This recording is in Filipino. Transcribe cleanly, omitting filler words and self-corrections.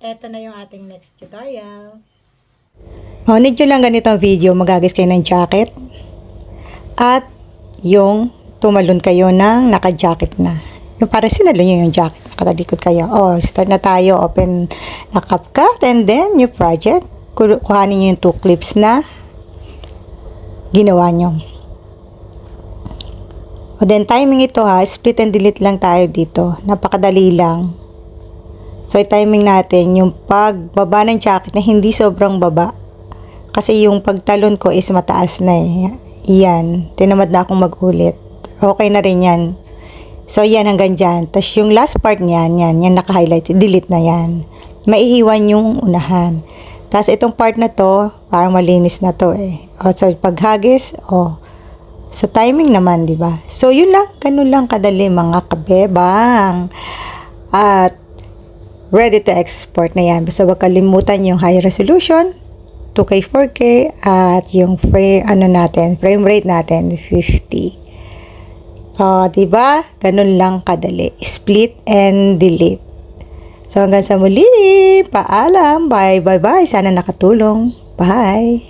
Eto na yung ating next tutorial. Need nyo lang ganitong video, magagis kayo ng jacket at yung tumalon kayo ng naka-jacket na. Yung para sinalo nyo yung jacket, nakatalikod kayo. Start na tayo, open na CapCut and then yung project. Kuhanin nyo yung 2 clips na ginawa nyo. Then timing ito split and delete lang tayo dito. Napakadali lang. So timing natin yung pagbaba ng jacket na hindi sobrang baba. Kasi yung pagtalon ko is mataas na Yan. Tinamad na akong mag-ulit. Okay na rin yan. So yan hanggang dyan. Tapos yung last part niyan, yan naka-highlight. Delete na yan. Maiiwan yung unahan. Tapos itong part na to, parang malinis na to So paghagis, sa timing naman, di ba? So, yun lang. Ganun lang kadali, mga kabebang. At, ready to export na yan. Basta wag kalimutan yung high resolution, 2K, 4K, at yung frame rate natin, 50. Di ba? Ganun lang kadali. Split and delete. So, hanggang sa muli. Paalam. Bye. Sana nakatulong. Bye.